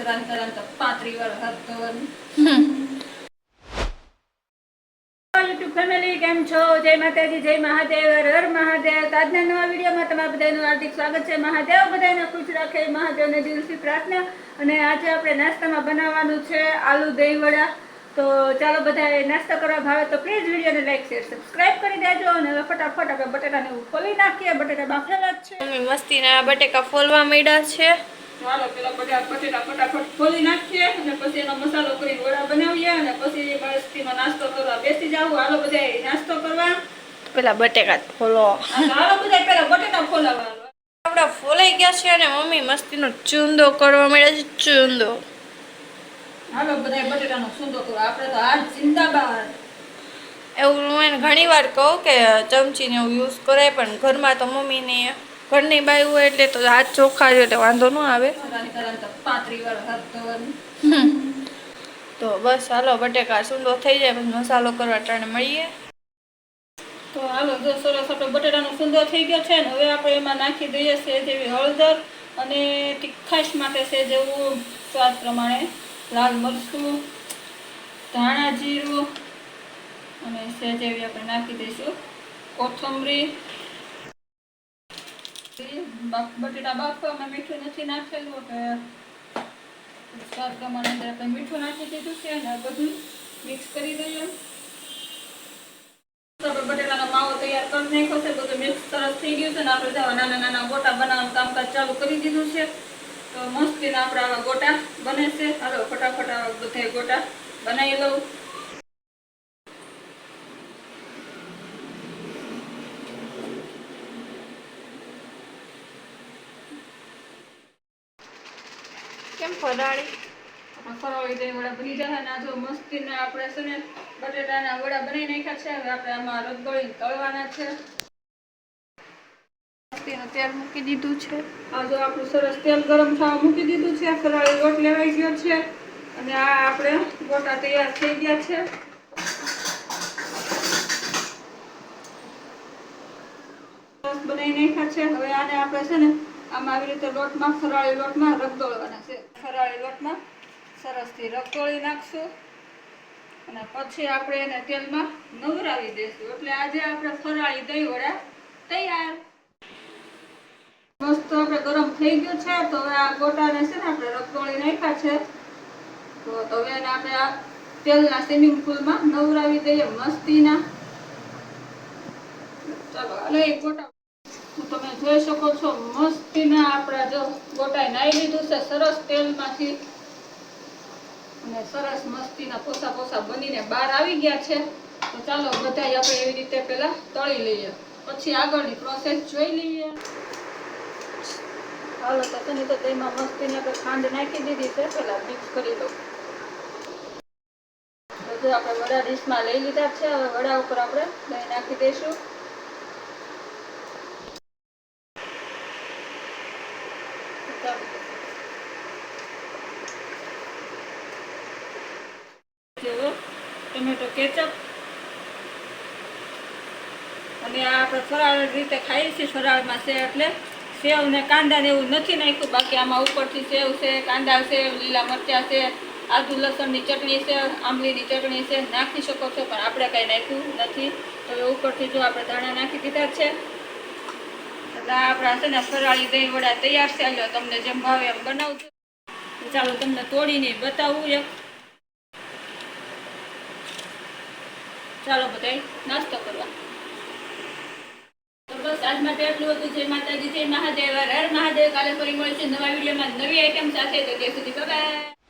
રાંધતા રાંધતા 35 વાર હાથ ધોવાનું. યુટ્યુબ ફેમિલી કેમ છો? જય માતાજી, જય મહાદેવ, હર હર મહાદેવ. તો આજના નવા વિડીયોમાં તમારા બધાનું હાર્દિક સ્વાગત છે. મહાદેવ બધાને ખુશ રાખે, મહાદેવને દિલથી પ્રાર્થના. અને આજે આપણે નાસ્તામાં બનાવવાનું છે આલુ દહીં વડા. તો ચાલો બધા નાસ્તા કરવા ભાવે તો પ્લીઝ વિડીયોને લાઈક શેર સબસ્ક્રાઇબ કરી દેજો. અને હવે ફટાફટ આપણે બટેટાને ખોલી નાખીએ. બટેટા બાફેલા જ છે. મમ્મી મસ્તીના બટેકા ફોલવા માંડ્યા છે. ચાલો પેલા બટેટા ફટાફટ ખોલી નાખીએ અને પછી એનો મસાલો કરી વડા બનાવીએ અને પછી મસ્તીનો નાસ્તો કરવા બેસી જાવ. હાલો બધા નાસ્તો કરવા. પેલા બટેકા ફોલો. હાલો બધા પેલા બટેટા ફોલાવા. આપડા ફોલાઈ ગયા છે અને મમ્મી મસ્તીનો ચૂંદો કરવા માંડ્યા છે. ચૂંદો. હાલો બધા બટેટાનો ચૂંદો કરવા. આપણે તો આજ જિંદાબાદ. એવું હું ઘણી વાર કહું કે ચમચીને એવું યુઝ કરાય, પણ ઘરમાં તો મમ્મીને ઘરની બાઈ હોય એટલે તો હાથ ચોખ્ખા જ એટલે વાંધો ન આવે. 35 વાર હાથ ધોવાનું. તો બસ હાલો બટેકા ચૂંદો થઈ જાય પછી મસાલો કરવા ટાણે મળીએ. તો હાલો જો સરસ આપણો બટેટાનો ચૂંદો થઈ ગયો છે ને હવે આપણે એમાં નાખી દઈએ છે જેવી હળદર અને તીખાશ માટે છે જેવું સ્વાદ પ્રમાણે લાલ મરચું, ધાણા જીરું અને સેજ એવી આપણે નાખી દઈશું કોથમરી. બટેટા બાફવામાં મીઠું નથી નાખેલું કે સ્વાદ પ્રમાણે અંદર આપણે મીઠું નાખી દીધું છે અને બધું મિક્સ કરી દઈએ. આપણે બટેટાનો માવો તૈયાર કરી નાખ્યો છે. બધું મિક્સ સરસ થઈ ગયું છે ને આપણે નાના નાના ગોટા બનાવવાનું કામકાજ ચાલુ કરી દીધું છે. તો મસ્તીના આપણા આવા ગોટા બને છે. હાલો ફટાફટ આવા બધા ગોટા બનાવી લઉં. કેમ ફરાળી? ફરાળી દહીં વડા બની જાય ને આ જો મસ્તીના આપણે છે ને બટેટાના વડા બનાવી નાખ્યા છે. હવે આપણે આમાં રગદોળીને તળવાના છે. મસ્તીનું તેલ મૂકી દીધું છે. આ જો આપણું સરસ તેલ ગરમ થવા મૂકી દીધું છે. ફરાળી લોટ લેવાઈ ગયો છે અને આ આપણે ગોટા તૈયાર થઈ ગયા છે. સરસ બનાવી નાખ્યા છે. હવે આને આપણે છે ને આમાં આવી રીતે લોટમાં ફરાળી લોટમાં રગદોળવાના છે. ફરાળી લોટમાં સરસથી રગદોળી નાખશું અને પછી આપણે એને તેલમાં નવરાવી દઈશું. એટલે આજે આપણે ફરાળી દહીં વડા તૈયાર. મસ્ત આપણે ગરમ થઈ ગયું છે. તો હવે આ ગોટાને છે ને આપણે રગદોળી નાખ્યા છે. તો હવે એને આપણે આ તેલના સ્વિમિંગ પુલમાં નવરાવી દઈએ મસ્તીના. ચાલો હાલો એક ગોટા તમે જોઈ શકો છો મસ્તીના આપણા જો ગોટાએ નાઈ લીધું છે સરસ તેલમાંથી અને સરસ મસ્તીના પોસા પોસા બનીને બહાર આવી ગયા છે. તો ચાલો બધાય આપણે એવી રીતે પેલા તળી લઈએ પછી આગળની પ્રોસેસ જોઈ લઈએ. હાલો તો તેની તો તેમાં મસ્તીની આપણે ખાંડ નાખી દીધી છે. પેલા મિક્સ કરી દઉં. તો આપણે વડા ડીશમાં લઈ લીધા છે. હવે વડા ઉપર આપણે દહીં નાખી દઈશું. ટમેટો કેચઅપ અને આ આપણે ફરાળ રીતે ખાઈએ છીએ. ફરાળમાં છે એટલે સેવ ને કાંદા ને એવું નથી નાખ્યું. બાકી આમાં ઉપરથી સેવ છે, કાંદા છે, લીલા મરચાં છે, આદુ લસણની ચટણી છે, આંબલીની ચટણી છે, નાખી શકો છો પણ આપણે કાંઈ નાખ્યું નથી. તો ઉપરથી જો આપણે ધાણા નાખી દીધા છે. એટલે આપણા છે ને ફરાળી દહીં વડા તૈયાર છે. એટલે તમને જેમ ભાવે એમ બનાવજો. ચાલો તમને તોડીને બતાવું એક. ચાલો બધા નાસ્તો કરવા. તો બસ આજ માટે એટલું હતું. જય માતાજી, જય મહાદેવ, હર હર મહાદેવ. કાલે ફરી મળીશું નવા વિડીયોમાં નવી આઈટમ સાથે. તો ત્યાં સુધી બાય બાય.